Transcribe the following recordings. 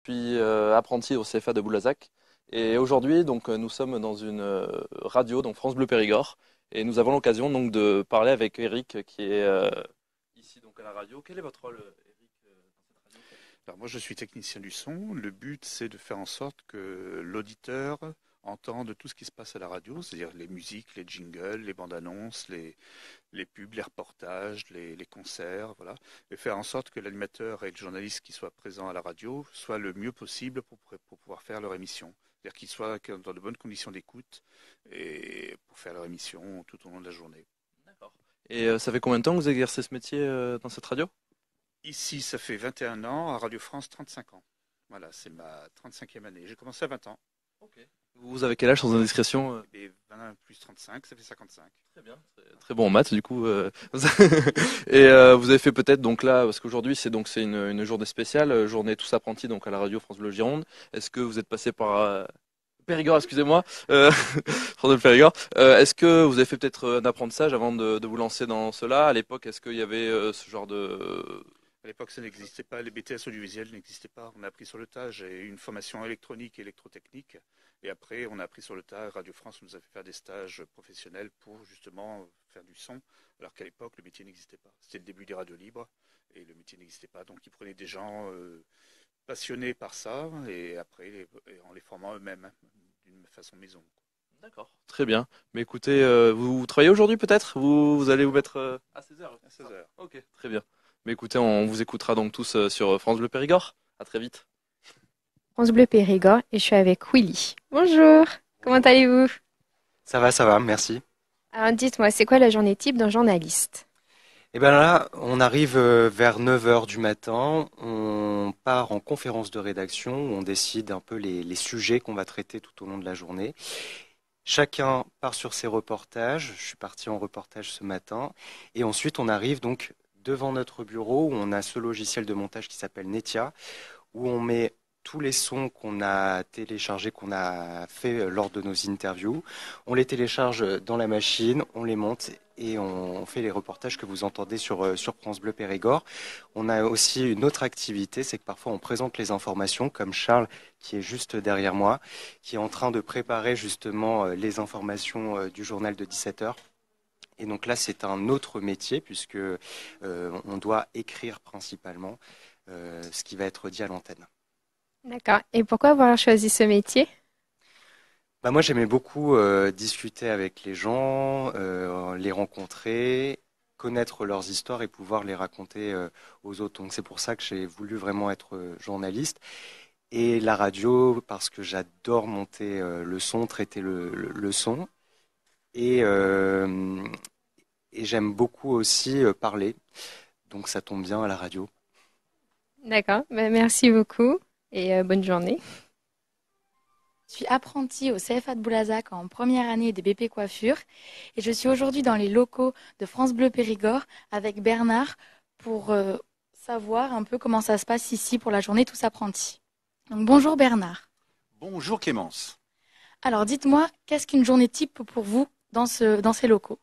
suis apprenti au CFA de Boulazac. Et aujourd'hui, donc, nous sommes dans une radio, donc France Bleu Périgord. Et nous avons l'occasion donc de parler avec Eric qui est ici donc à la radio. Quel est votre rôle, Eric, dans cette radio? Alors moi, je suis technicien du son. Le but, c'est de faire en sorte que l'auditeur entende tout ce qui se passe à la radio, c'est-à-dire les musiques, les jingles, les bandes annonces, les pubs, les reportages, les concerts, voilà, et faire en sorte que l'animateur et le journaliste qui soient présents à la radio soient le mieux possible pour pouvoir faire leur émission. C'est-à-dire qu'ils soient dans de bonnes conditions d'écoute et pour faire leur émission tout au long de la journée. D'accord. Et ça fait combien de temps que vous exercez ce métier dans cette radio? Ici, ça fait 21 ans, à Radio France, 35 ans. Voilà, c'est ma 35e année. J'ai commencé à 20 ans. Ok. Vous avez quel âge sans indiscrétion? Et 20 plus 35, ça fait 55. Très bien, très bon en maths du coup. Et vous avez fait peut-être donc là, parce qu'aujourd'hui c'est une journée spéciale, journée tous apprentis donc à la radio France Bleu Gironde. Est-ce que vous êtes passé par Périgord, excusez-moi, France Bleu Périgord. Est-ce que vous avez fait peut-être un apprentissage avant de vous lancer dans cela? À l'époque, est-ce qu'il y avait ce genre de... À l'époque, ça n'existait pas, les BTS audiovisuels n'existaient pas. On a appris sur le tas. J'ai eu une formation électronique et électrotechnique. Et après, on a appris sur le tas. Radio France nous a fait faire des stages professionnels pour justement faire du son. Alors qu'à l'époque, le métier n'existait pas. C'était le début des radios libres et le métier n'existait pas. Donc, ils prenaient des gens passionnés par ça et après, en les formant eux-mêmes hein, d'une façon maison. D'accord, très bien. Mais écoutez, vous travaillez aujourd'hui peut-être? Vous allez vous mettre à 16h. À 16 heures. Ok, très bien. Mais écoutez, on vous écoutera donc tous sur France Bleu Périgord. À très vite. France Bleu Périgord et je suis avec Willy. Bonjour, comment allez-vous? Ça va, merci. Alors dites-moi, c'est quoi la journée type d'un journaliste? Et bien là, on arrive vers 9 heures du matin, on part en conférence de rédaction, où on décide un peu les sujets qu'on va traiter tout au long de la journée. Chacun part sur ses reportages, je suis parti en reportage ce matin, et ensuite on arrive donc devant notre bureau où on a ce logiciel de montage qui s'appelle Netia, où on met tous les sons qu'on a téléchargés, qu'on a fait lors de nos interviews. On les télécharge dans la machine, on les monte et on fait les reportages que vous entendez sur France Bleu Périgord. On a aussi une autre activité, c'est que parfois on présente les informations, comme Charles qui est juste derrière moi, qui est en train de préparer justement les informations du journal de 17 heures. Et donc là, c'est un autre métier puisque on doit écrire principalement ce qui va être dit à l'antenne. D'accord. Et pourquoi avoir choisi ce métier? Bah moi, j'aimais beaucoup discuter avec les gens, les rencontrer, connaître leurs histoires et pouvoir les raconter aux autres. Donc c'est pour ça que j'ai voulu vraiment être journaliste. Et la radio, parce que j'adore monter le son, traiter le son. Et, euh, et j'aime beaucoup aussi parler. Donc ça tombe bien à la radio. D'accord, ben, merci beaucoup et bonne journée. Je suis apprentie au CFA de Boulazac en première année des BP Coiffure et je suis aujourd'hui dans les locaux de France Bleu Périgord avec Bernard pour savoir un peu comment ça se passe ici pour la journée tous apprentis. Donc bonjour Bernard. Bonjour Clémence. Alors dites-moi, qu'est-ce qu'une journée type pour vous dans ces locaux?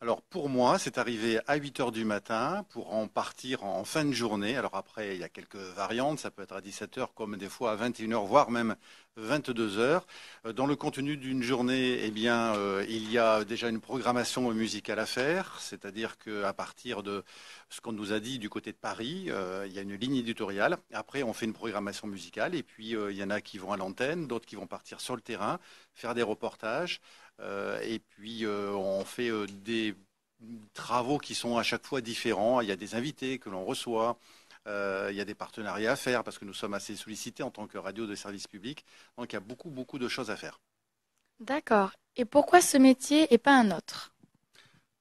Alors pour moi, c'est arrivé à 8 heures du matin pour en partir en fin de journée. Alors après, il y a quelques variantes, ça peut être à 17 heures comme des fois à 21 heures, voire même 22 heures. Dans le contenu d'une journée, eh bien, il y a déjà une programmation musicale à faire, c'est-à-dire qu'à partir de ce qu'on nous a dit du côté de Paris, il y a une ligne éditoriale. Après, on fait une programmation musicale et puis il y en a qui vont à l'antenne, d'autres qui vont partir sur le terrain, faire des reportages. Et puis on fait des travaux qui sont à chaque fois différents. Il y a des invités que l'on reçoit, il y a des partenariats à faire parce que nous sommes assez sollicités en tant que radio de service public. Donc il y a beaucoup de choses à faire. D'accord. Et pourquoi ce métier et pas un autre?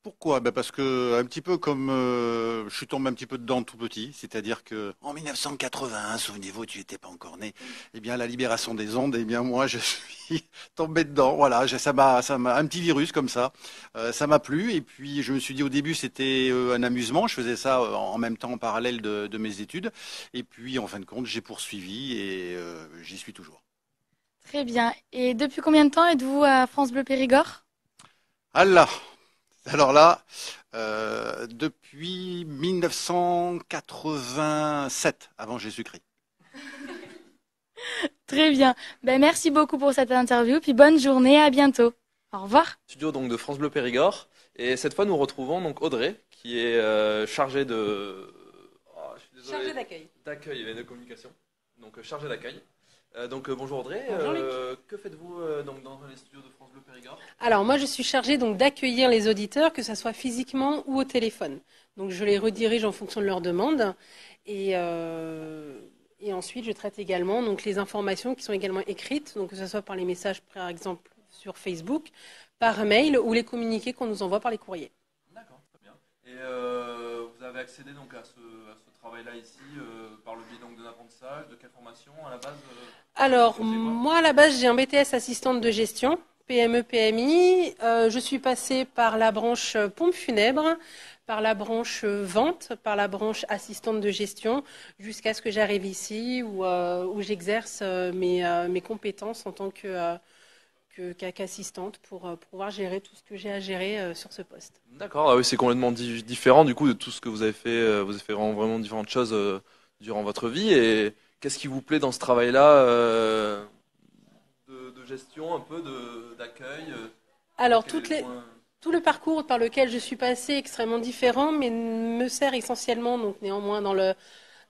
Pourquoi? Ben parce que un petit peu comme je suis tombé un petit peu dedans tout petit, c'est-à-dire que en 1980, souvenez-vous, tu n'étais pas encore né. Eh bien, la libération des ondes, eh bien moi, je suis tombé dedans. Voilà, ça m'a un petit virus comme ça. Ça m'a plu et puis je me suis dit au début c'était un amusement. Je faisais ça en même temps en parallèle de mes études. Et puis en fin de compte, j'ai poursuivi et j'y suis toujours. Très bien. Et depuis combien de temps êtes-vous à France Bleu Périgord? Allah. Alors là, depuis 1987, avant Jésus-Christ. Très bien. Ben, merci beaucoup pour cette interview, puis bonne journée, à bientôt. Au revoir. Studio donc de France Bleu Périgord. Et cette fois, nous retrouvons donc Audrey, qui est chargée de. Oh, je suis désolé. Chargé d'accueil. D'accueil et de communication. Donc chargée d'accueil. Bonjour Audrey. Bonjour, Que faites-vous donc dans les studios de France Bleu Périgord? Alors moi je suis chargée donc d'accueillir les auditeurs, que ce soit physiquement ou au téléphone. Donc je les redirige en fonction de leurs demandes et ensuite je traite également donc les informations qui sont également écrites, donc que ce soit par les messages par exemple sur Facebook, par mail ou les communiqués qu'on nous envoie par les courriers. D'accord, très bien. Et vous avez accédé donc à ce travail-là ici par le biais donc d'un apprentissage, de quelle formation à la base Alors, c'est quoi moi, à la base, j'ai un BTS assistante de gestion, PME, PMI. Je suis passée par la branche pompe funèbre, par la branche vente, par la branche assistante de gestion, jusqu'à ce que j'arrive ici où j'exerce mes compétences en tant qu'assistante pour pouvoir gérer tout ce que j'ai à gérer sur ce poste. D'accord, ah oui, c'est complètement différent du coup de tout ce que vous avez fait. Vous avez fait vraiment différentes choses durant votre vie. Et qu'est-ce qui vous plaît dans ce travail-là de gestion, un peu d'accueil Alors, quel est le point- tout le parcours par lequel je suis passée est extrêmement différent, mais me sert essentiellement, donc néanmoins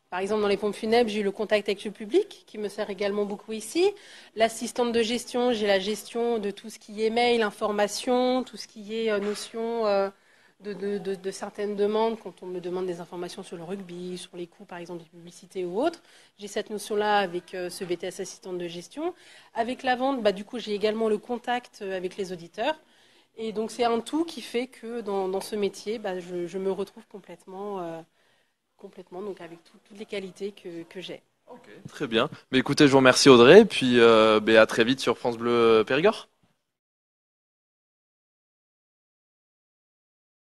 par exemple dans les pompes funèbres, j'ai eu le contact avec le public, qui me sert également beaucoup ici. L'assistante de gestion, j'ai la gestion de tout ce qui est mail, information, tout ce qui est notion de certaines demandes, quand on me demande des informations sur le rugby, sur les coûts par exemple des publicités ou autres. J'ai cette notion-là avec ce BTS assistante de gestion. Avec la vente, du coup j'ai également le contact avec les auditeurs. Et donc c'est un tout qui fait que dans ce métier, je me retrouve complètement donc avec toutes les qualités que j'ai. Ok, très bien. Mais écoutez, je vous remercie Audrey, puis à très vite sur France Bleu Périgord.